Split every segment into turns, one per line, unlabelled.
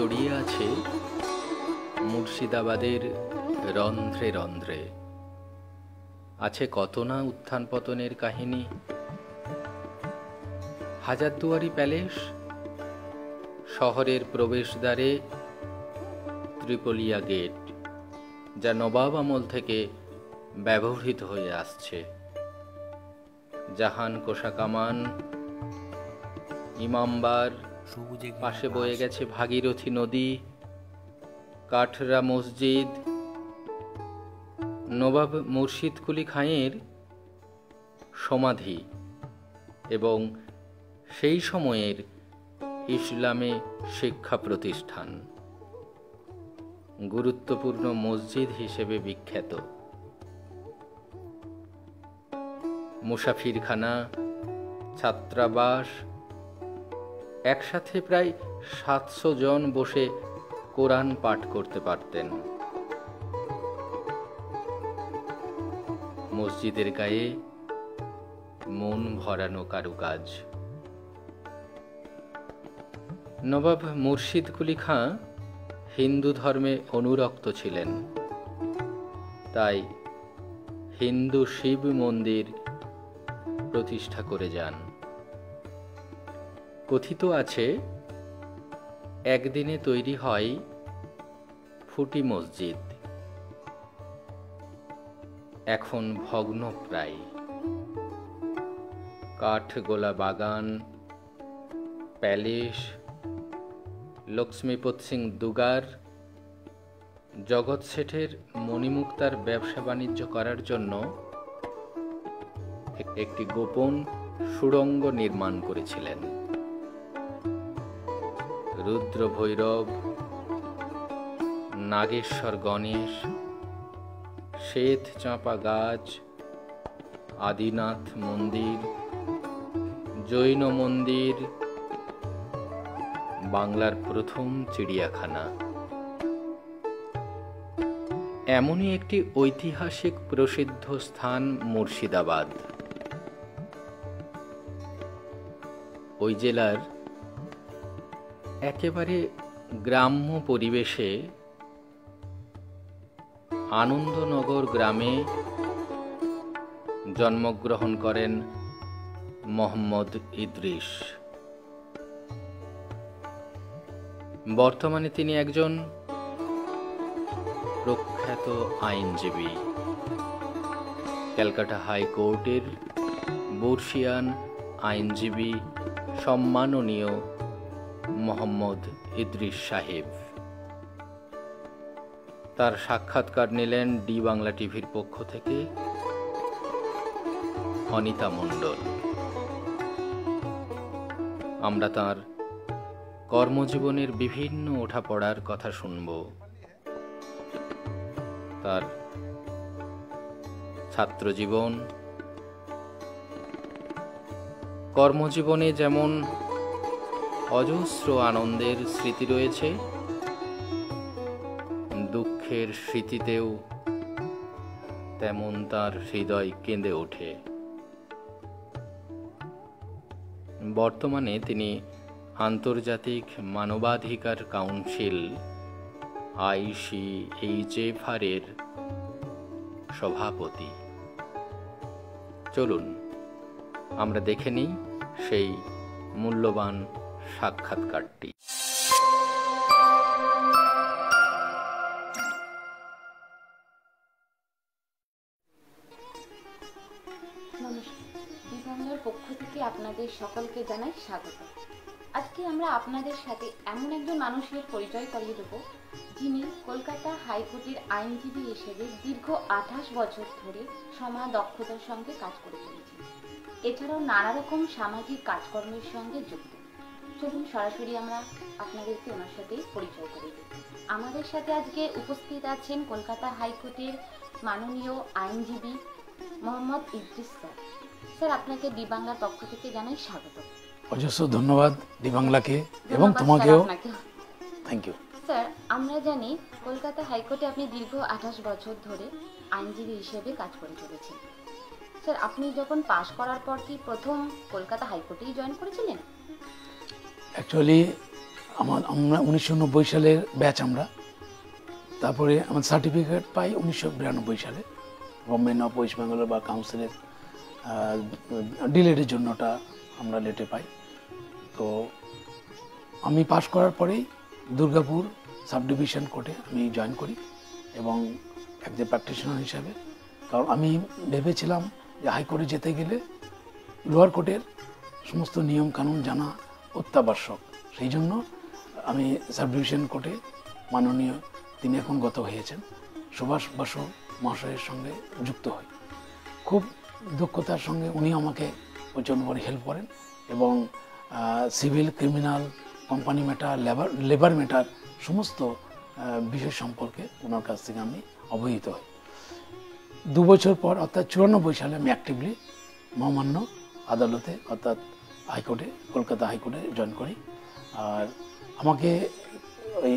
জড়িয়ে আছে মুর্শিদাবাদের রন্ধ্রে রন্ধ্রে। আছে কত না উত্থান পতনের কাহিনী। হাজারদুয়ারি প্যালেস, শহরের প্রবেশদ্বারে ত্রিপলিয়া গেট, যা নবাব আমল থেকে ব্যবহৃত হয়ে আসছে। জাহান কোষা কামান, ইমামবার, পাশে বয়ে গেছে ভাগীরথী নদী, কাঠরা মসজিদ, নবাব মুর্শিদ কুলি খাঁয়ের সমাধি এবং সেই সময়ের ইসলামে শিক্ষা প্রতিষ্ঠান, গুরুত্বপূর্ণ মসজিদ হিসেবে বিখ্যাত। মুসাফিরখানা, ছাত্রাবাস, একসাথে প্রায় 700 জন বসে কোরআন পাঠ করতে পারতেন। মসজিদের গায়ে মন ভরানো কারুকাজ। নবাব মুর্শিদ কুলি খাঁ হিন্দু ধর্মে অনুরক্ত ছিলেন, তাই হিন্দু শিব মন্দির প্রতিষ্ঠা করে যান। কথিত আছে একদিনে তৈরি হয় ফুটি মসজিদ, এখন ভগ্নপ্রায়। কাঠগোলা বাগান, প্যালেস, লক্ষ্মীপত সিং দুগার, জগৎ শেঠের মণিমুক্তার ব্যবসা বাণিজ্য করার জন্য একটি গোপন সুড়ঙ্গ নির্মাণ করেছিলেন। রুদ্র ভৈরব, নাগেশ্বর গণেশ, শ্বেত চাঁপা গাছ, আদিনাথ মন্দির, জৈন মন্দির, বাংলার প্রথম চিড়িয়াখানা, এমনই একটি ঐতিহাসিক প্রসিদ্ধ স্থান মুর্শিদাবাদ। ওই জেলার একেবারে গ্রাম্য পরিবেশে আনন্দনগর গ্রামে জন্মগ্রহণ করেন মোহাম্মদ ইদ্রিস। বর্তমানে তিনি একজন প্রখ্যাত আইনজীবী। ক্যালকাটা হাইকোর্টের বর্ষিয়ান আইনজীবী সম্মাননীয় মোহাম্মদ ইদ্রিস সাহেব। তার সাক্ষাৎকার নিলেন ডি বাংলা টিভির পক্ষ থেকে অনিতা মণ্ডল। আমরা তার কর্মজীবনের বিভিন্ন ওঠাপড়ার কথা শুনব। তার ছাত্রজীবন, কর্মজীবনে যেমন অজস্র আনন্দের স্মৃতি রয়েছে, দুঃখের স্মৃতিতেও তেমন তার হৃদয় কেঁদে ওঠে। বর্তমানে তিনি আন্তর্জাতিক মানবাধিকার কাউন্সিল ICHFR এর সভাপতি। চলুন আমরা দেখে নিই সেই মূল্যবান সাক্ষাৎকারটি।
নমস্কার, পক্ষ থেকে আপনাদের সকলকে জানাই স্বাগত। আজকে আমরা আপনাদের সাথে এমন একজন মানুষের পরিচয় করিয়ে দেব, যিনি কলকাতা হাইকোর্টের আইনজীবী হিসেবে দীর্ঘ 28 বছর ধরে সমান দক্ষতার সঙ্গে কাজ করে চলেছেন। এছাড়াও নানা রকম সামাজিক কাজকর্মের সঙ্গে যুক্ত। চলুন সরাসরি আমরা আপনাদেরকে ওনার সাথে পরিচয় করিয়ে দেব। আমাদের সাথে আজকে উপস্থিত আছেন কলকাতা হাইকোর্টের মাননীয় আইনজীবী মোহাম্মদ ইদ্রিস স্যার। স্যার, আপনাকে ডি বাংলার পক্ষ থেকে জানাই স্বাগত।
অজস্র ধন্যবাদ ডি বাংলাকে এবং তোমাকেও। Thank you.
স্যার, আমরা জানি কলকাতা হাইকোর্টে আপনি দীর্ঘ 28 বছর ধরে আইনজীবী হিসেবে কাজ করে চলেছেন। স্যার, আপনি যখন পাশ করার পর কি প্রথম কলকাতা হাইকোর্টেই জয়েন করেছিলেন?
অ্যাকচুয়ালি আমরা 1990 সালের ব্যাচ আমরা। তারপরে আমার সার্টিফিকেট পাই 1992 সালে গভর্নমেন্ট অফ ওয়েস্ট বেঙ্গল বা কাউন্সিলের ডিলেটের জন্য ওটা আমরা লেটে পাই। তো আমি পাশ করার পরেই দুর্গাপুর সাব ডিভিশন কোর্টে আমি জয়েন করি এবং একজন প্র্যাকটিশনার হিসাবে। কারণ আমি ভেবেছিলাম যে হাইকোর্টে যেতে গেলে লোয়ার কোর্টের সমস্ত নিয়ম কানুন জানা অত্যাবশ্যক। সেই জন্য আমি সাব ডিভিশন কোর্টে মাননীয়, তিনি এখন গত হয়েছেন, সুভাষ বসু মহাশয়ের সঙ্গে যুক্ত হই। খুব দক্ষতার সঙ্গে উনি আমাকে প্রচণ্ড করে হেল্প করেন এবং civil, criminal, company matter, labour matter সমস্ত বিষয় সম্পর্কে ওনার কাছ থেকে আমি অবহিত হই। 2 বছর পর অর্থাৎ 94 সালে আমি অ্যাক্টিভলি মহামান্য আদালতে অর্থাৎ হাইকোর্টে, কলকাতা হাইকোর্টে জয়েন করি। আর আমাকে ওই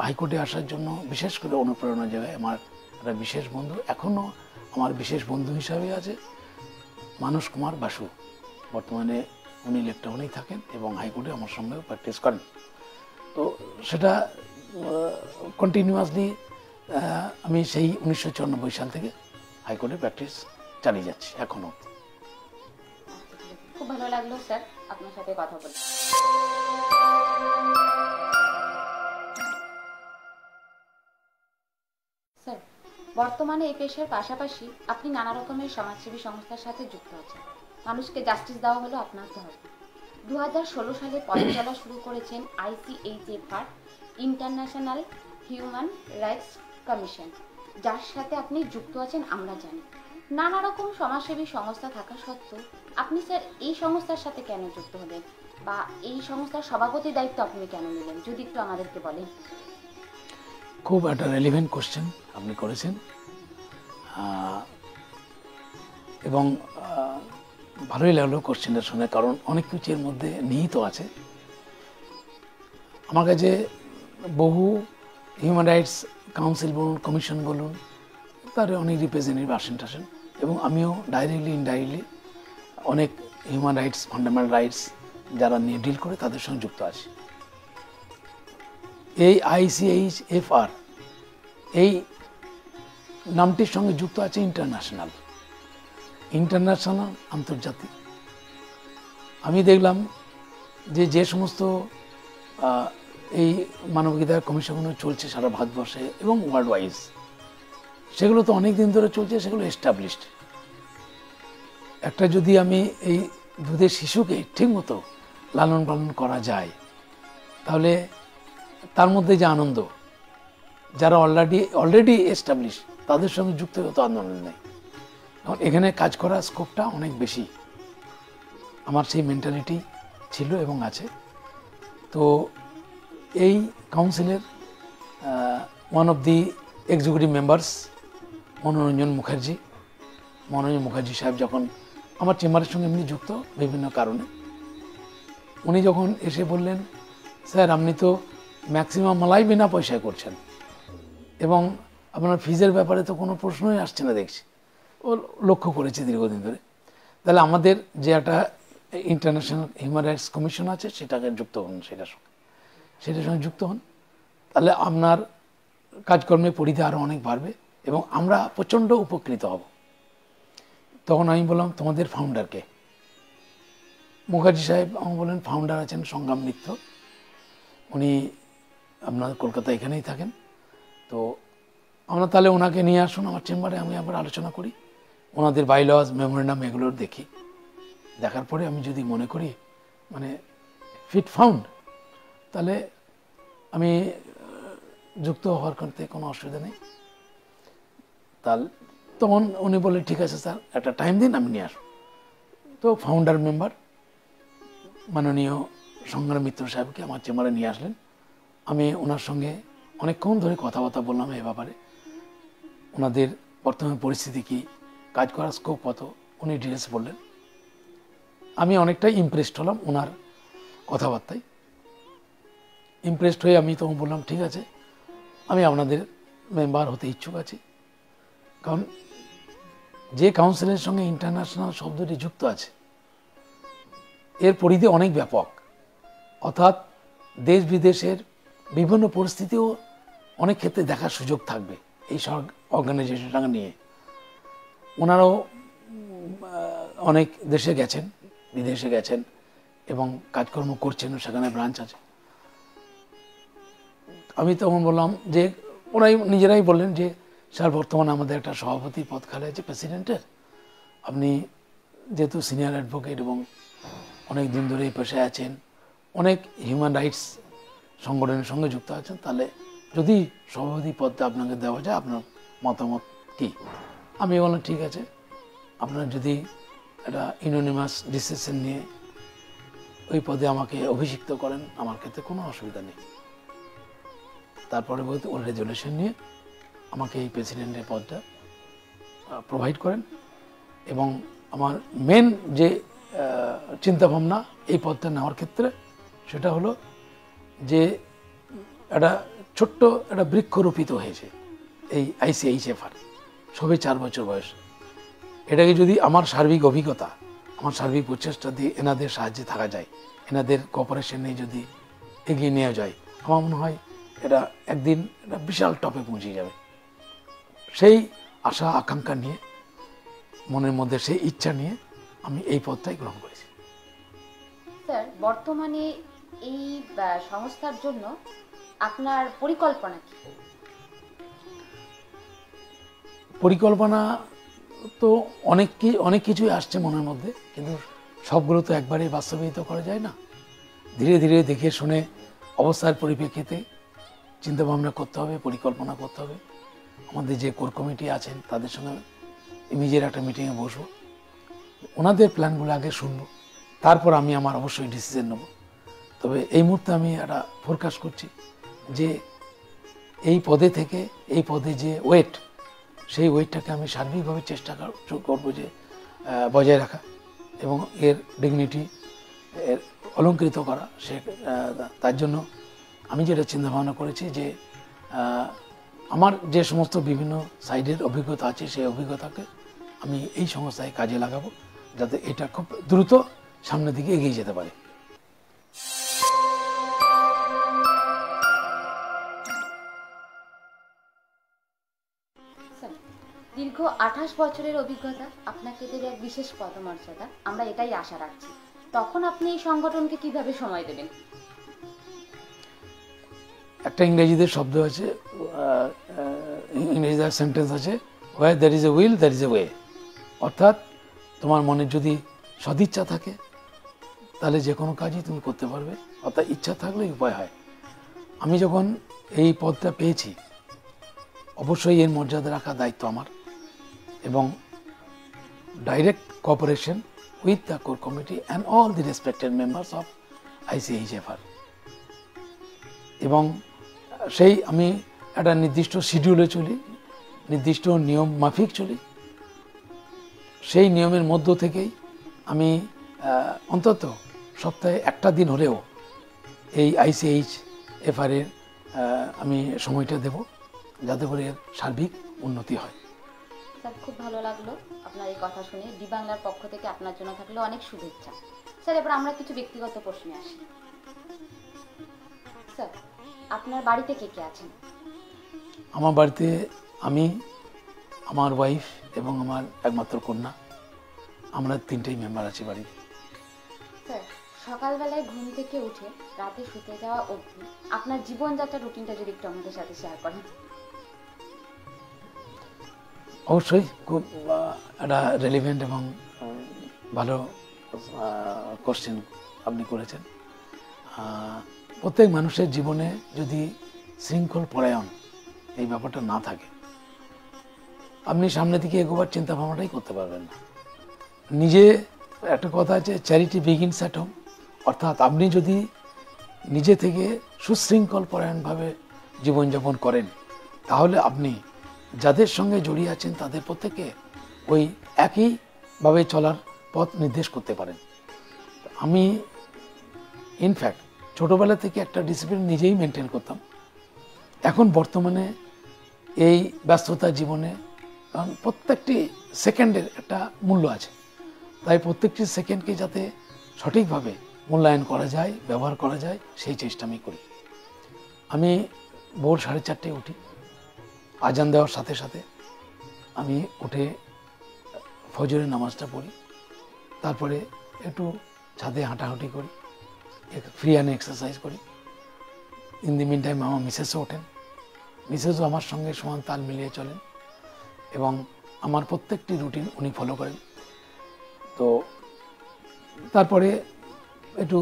হাইকোর্টে আসার জন্য বিশেষ করে অনুপ্রেরণা জায়গায় আমার একটা বিশেষ বন্ধু, এখনও আমার বিশেষ বন্ধু হিসাবে আছে, মানস কুমার বাসু। বর্তমানে উনি লেকটাউনেই থাকেন এবং হাইকোর্টে আমার সঙ্গেও প্র্যাকটিস করেন। তো সেটা কন্টিনিউয়াসলি আমি সেই 1994 সাল থেকে হাইকোর্টে প্র্যাকটিস চালিয়ে যাচ্ছি এখনও।
খুব ভালো লাগলো স্যার আপনার সাথে কথা বলে। স্যার, বর্তমানে এই পেশার পাশাপাশি আপনি নানা রকমের সমাজসেবী সংস্থার সাথে যুক্ত আছেন। মানুষকে জাস্টিস দেওয়া হলো আপনার ধর্ম। 2016 সালে পথ চলা শুরু করেছেন ICHFR, international human rights commission, যার সাথে আপনি যুক্ত আছেন আমরা জানি। নানা রকম সমাজসেবী সংস্থা থাকা সত্ত্বেও আপনি স্যার এই সংস্থার সাথে কেন যুক্ত হলেন বা এই সংস্থার সভাপতির দায়িত্ব আপনি কেন নিলেন, যদি একটু আমাদেরকে বলেন।
খুব একটা রেলিভেন্ট কোশ্চেন আপনি করেছেন এবং ভালোই লাগলো কোশ্চেনটা শুনে, কারণ অনেক কিছু এর মধ্যে নিহিত আছে। আমার কাছে বহু হিউম্যান রাইটস কাউন্সিল বলুন, কমিশন বলুন, তার অনেক রিপ্রেজেন্টেটিভ আসেন এবং আমিও ডাইরেক্টলি ইনডাইরেক্টলি অনেক হিউম্যান রাইটস, ফান্ডামেন্টাল রাইটস যারা নিয়ে ডিল করে তাদের সঙ্গে যুক্ত আছি। এই ICHFR এই নামটির সঙ্গে যুক্ত আছে ইন্টারন্যাশনাল, আন্তর্জাতিক। আমি দেখলাম যে সমস্ত এই মানবাধিকার কমিশনগুলো চলছে সারা ভারতবর্ষে এবং ওয়ার্ল্ড ওয়াইজ, সেগুলো তো অনেক দিন ধরে চলছে, সেগুলো এস্টাবলিশড। একটা যদি আমি এই দুধের শিশুকে ঠিকমতো লালন পালন করা যায়, তাহলে তার মধ্যে যে আনন্দ, যারা অলরেডি এস্টাবলিশ তাদের সঙ্গে যুক্ত হতে আন্দোলন নেই। কারণ এখানে কাজ করার স্কোপটা অনেক বেশি। আমার সেই মেন্টালিটি ছিল এবং আছে। তো এই কাউন্সিলের one of the executive members Manoranjan Mukherjee সাহেব যখন আমার চেম্বারের সঙ্গে এমনি যুক্ত বিভিন্ন কারণে, উনি যখন এসে বললেন, স্যার আপনি তো ম্যাক্সিমাম মালাই বিনা পয়সায় করছেন এবং আপনার ফিজের ব্যাপারে তো কোনো প্রশ্নই আসছে না দেখছি, ও লক্ষ্য করেছি দীর্ঘদিন ধরে, তাহলে আমাদের যে একটা ইন্টারন্যাশনাল হিউম্যান রাইটস কমিশন আছে সেটাকে যুক্ত হন, সেটার সঙ্গে যুক্ত হন, তাহলে আপনার কাজকর্মের পরিধি আরও অনেক বাড়বে এবং আমরা প্রচণ্ড উপকৃত হব। তখন আমি বললাম, তোমাদের ফাউন্ডারকে? মুখার্জি সাহেব আমার বললেন, ফাউন্ডার আছেন সংগ্রাম মিত্র, উনি আপনার কলকাতা এখানেই থাকেন। তো আমরা তাহলে ওনাকে নিয়ে আসুন আমার চেম্বারে, আমি আবার আলোচনা করি, ওনাদের বাইলজ, মেমোরেন্ডাম এগুলোর দেখি। দেখার পরে আমি যদি মনে করি মানে ফিট ফাউন্ড, তাহলে আমি যুক্ত হওয়ার করতে কোনো অসুবিধা নেই। তাহলে তখন উনি বলে, ঠিক আছে স্যার, একটা টাইম দিন, আমি নিয়ে আসবো। তো ফাউন্ডার মেম্বার মাননীয় সংগ্রাম মিত্র সাহেবকে আমার চেম্বারে নিয়ে আসলেন। আমি ওনার সঙ্গে অনেকক্ষণ ধরে কথাবার্তা বললাম এ ব্যাপারে, ওনাদের বর্তমান পরিস্থিতি কী, কাজ করার স্কোপ কত, উনি ডিটেলস বললেন। আমি অনেকটাই ইমপ্রেসড হলাম ওনার কথাবার্তায়। ইমপ্রেসড হয়ে আমি তখন বললাম, ঠিক আছে, আমি আপনাদের মেম্বার হতে ইচ্ছুক আছি। কারণ যে কাউন্সিলের সঙ্গে ইন্টারন্যাশনাল শব্দটি যুক্ত আছে, এর পরিধি অনেক ব্যাপক। অর্থাৎ দেশ বিদেশের বিভিন্ন পরিস্থিতিও অনেক ক্ষেত্রে দেখার সুযোগ থাকবে এই অর্গানাইজেশনটাকে নিয়ে। ওনারাও অনেক দেশে গেছেন, বিদেশে গেছেন এবং কাজকর্ম করছেন, সেখানে ব্রাঞ্চ আছে। আমি তখন বললাম যে, ওরাই নিজেরাই বললেন যে স্যার বর্তমানে আমাদের একটা সভাপতি পদ খালি আছে প্রেসিডেন্টের, আপনি যেহেতু সিনিয়র অ্যাডভোকেট এবং অনেক দিন ধরে এই পেশায় আছেন, অনেক হিউম্যান রাইটস সংগঠনের সঙ্গে যুক্ত আছেন, তাহলে যদি সভাপতি পদটা আপনাকে দেওয়া যায়, আপনার মতামত কি? আমি বললাম ঠিক আছে, আপনার যদি একটা ইউনানিমাস ডিসিশন নিয়ে ওই পদে আমাকে অভিষিক্ত করেন, আমার ক্ষেত্রে কোনো অসুবিধা নেই। তারপরে বলতে ওর রেজলিউশন নিয়ে আমাকে এই প্রেসিডেন্টের পদটা প্রোভাইড করেন এবং আমার মেন যে চিন্তাভাবনা এই পদটা নেওয়ার ক্ষেত্রে সেটা হলো যে একটা ছোট্ট একটা বৃক্ষ রোপিত হয়েছে এই ICHFR, সবে 4 বছর বয়স। এটাকে যদি আমার সার্বিক অভিজ্ঞতা, আমার সার্বিক প্রচেষ্টা দিয়ে এনাদের সাহায্যে থাকা যায়, এনাদের কোঅপারেশনে যদি এগিয়ে নেওয়া যায়, আমার মনে হয় এটা একদিন একটা বিশাল টপে পৌঁছে যাবে। সেই আশা আকাঙ্ক্ষা নিয়ে, মনের মধ্যে সেই ইচ্ছা নিয়ে আমি এই পদটাই গ্রহণ করেছি।
স্যার, বর্তমানে এই সংস্থার জন্য আপনার পরিকল্পনা কি?
পরিকল্পনা তো অনেক কিছুই আসছে মনের মধ্যে, কিন্তু সবগুলো তো একবারে বাস্তবায়িত করা যায় না। ধীরে ধীরে দেখে শুনে অবস্থার পরিপ্রেক্ষিতে চিন্তা ভাবনা করতে হবে, পরিকল্পনা করতে হবে। আমাদের যে কোর কমিটি আছেন তাদের সঙ্গে নিজের একটা মিটিংয়ে বসবো, ওনাদের প্ল্যানগুলো আগে শুনবো, তারপর আমি আমার অবশ্যই ডিসিশন নেব। তবে এই মুহূর্তে আমি একটা ফোরকাস্ট করছি যে এই পদে থেকে এই পদে যে ওয়েট, সেই ওয়েটটাকে আমি সার্বিকভাবে চেষ্টা করবো যে বজায় রাখা এবং এর ডিগনিটি এর অলঙ্কৃত করা। তার জন্য আমি যেটা চিন্তা ভাবনা করেছি যে আমার যে সমস্ত বিভিন্ন সাইডের অভিজ্ঞতা আছে, সেই অভিজ্ঞতাকে আমি এই সংস্থায় কাজে লাগাবো, যাতে এটা খুব দ্রুত সামনের দিকে এগিয়ে যেতে পারে।
দীর্ঘ 28 বছরের অভিজ্ঞতা আপনাকে দেবে এক বিশেষ পদমর্যাদা, আমরা এটাই আশা রাখছি। তখন আপনি এই সংগঠনকে কিভাবে সময় দেবেন?
একটা ইংরেজিতে শব্দ আছে, ইংরেজিতে সেন্টেন্স আছে, where there is a will there is a way. অর্থাৎ তোমার মনে যদি সদিচ্ছা থাকে তাহলে যে কোনো কাজই তুমি করতে পারবে, অর্থাৎ ইচ্ছা থাকলে উপায় হয়। আমি যখন এই পদটা পেয়েছি, অবশ্যই এর মর্যাদা রাখার দায়িত্ব আমার এবং direct cooperation with the core committee and all the respected members of ICHFR। এবং সেই আমি একটা নির্দিষ্ট শিডিউলে চলি, নির্দিষ্ট নিয়ম মাফিক চলি। সেই নিয়মের মধ্য থেকেই আমি অন্তত সপ্তাহে একটা দিন হলেও এই ICHFR এর আমি সময়টা দেব, যাতে করে এর সার্বিক উন্নতি হয়।
স্যার, খুব ভালো লাগলো আপনার এই কথা শুনে। ডি বাংলার পক্ষ থেকে আপনার জন্য থাকলো অনেক শুভেচ্ছা। স্যার, এবার আমরা কিছু ব্যক্তিগত প্রশ্নে আসি। স্যার, আপনার বাড়িতে কে কে আছেন?
আমার বাড়িতে আমি, আমার ওয়াইফ এবং আমার একমাত্র কন্যা, আমরা 3টেই মেম্বার আছি বাড়িতে।
স্যার, সকালবেলায় ঘুম থেকে উঠে রাতে শুতে যাওয়া অবধি আপনার জীবনযাত্রার রুটিনটা যদি একটু আমাদের সাথে শেয়ার করেন।
অবশ্যই খুব একটা রেলিভেন্ট এবং ভালো কোশ্চেন আপনি করেছেন। প্রত্যেক মানুষের জীবনে যদি শৃঙ্খল পরায়ণ এই ব্যাপারটা না থাকে, আপনি সামনে দিকে এগোবার চিন্তা ভাবনাটাই করতে পারবেন না। নিজে একটা কথা আছে, চ্যারিটি বিগিনস অ্যাট হোম, অর্থাৎ আপনি যদি নিজে থেকে সুশৃঙ্খল পরায়ণভাবে জীবনযাপন করেন, তাহলে আপনি যাদের সঙ্গে জড়িয়ে আছেন তাদের প্রত্যেকে ওই একইভাবে চলার পথ নির্দেশ করতে পারেন। আমি ইনফ্যাক্ট ছোটোবেলা থেকে একটা ডিসিপ্লিন নিজেই মেনটেন করতাম। এখন বর্তমানে এই ব্যস্ততার জীবনে, কারণ প্রত্যেকটি সেকেন্ডের একটা মূল্য আছে, তাই প্রত্যেকটি সেকেন্ডকে যাতে সঠিকভাবে মূল্যায়ন করা যায়, ব্যবহার করা যায়, সেই চেষ্টা আমি করি। আমি ভোর 4:30টায় উঠি, আজান দেওয়ার সাথে সাথে আমি উঠে ফজরের নামাজটা পড়ি, তারপরে একটু ছাদে হাঁটাহাঁটি করি, ফ্রি হ্যান্ড এক্সারসাইজ করি। ইন দি মিন টাইম আমার মিসেসও ওঠেন, মিসেসও আমার সঙ্গে সমান তাল মিলিয়ে চলেন এবং আমার প্রত্যেকটি রুটিন উনি ফলো করেন। তো তারপরে একটু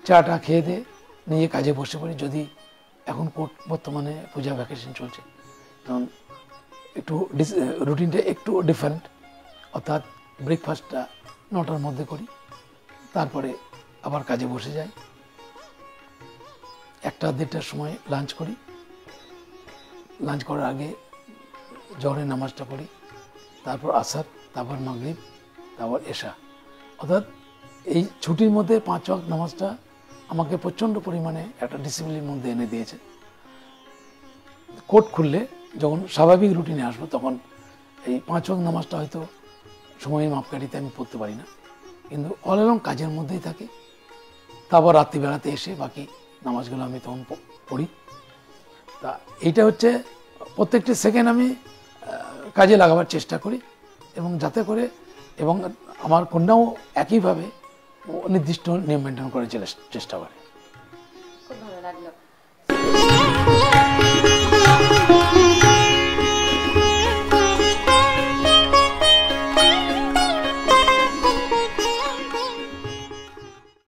চাটা খেয়ে দিয়ে নিয়ে কাজে বসে পড়ি। যদি এখন বর্তমানে পূজা ভ্যাকেশন চলছে, কারণ একটু রুটিনটা একটু ডিফারেন্ট, অর্থাৎ ব্রেকফাস্টটা 9টার মধ্যে করি, তারপরে আবার কাজে বসে যাই। 1-1:30টার সময় লাঞ্চ করি, লাঞ্চ করার আগে জোহরের নামাজটা পড়ি, তারপর আসর, তারপর মাগরিব, তারপর এশা। অর্থাৎ এই ছুটির মধ্যে 5 ওয়াক্ত নামাজটা আমাকে প্রচণ্ড পরিমাণে একটা ডিসিপ্লিনের মধ্যে এনে দিয়েছে। কোর্ট খুললে যখন স্বাভাবিক রুটিনে আসবো, তখন এই 5 ওয়াক্ত নামাজটা হয়তো সময়ের মাপকাঠিতে আমি পড়তে পারি না, কিন্তু অল অ্যালং কাজের মধ্যেই থাকে। তারপর রাত্রিবেলাতে এসে বাকি নামাজগুলো আমি তখন পড়ি। তা এইটা হচ্ছে প্রত্যেকটি সেকেন্ড আমি কাজে লাগাবার চেষ্টা করি, এবং যাতে করে, এবং আমার কন্যাও একইভাবে নির্দিষ্ট নিয়ম মেনটেন করার চেষ্টা করে।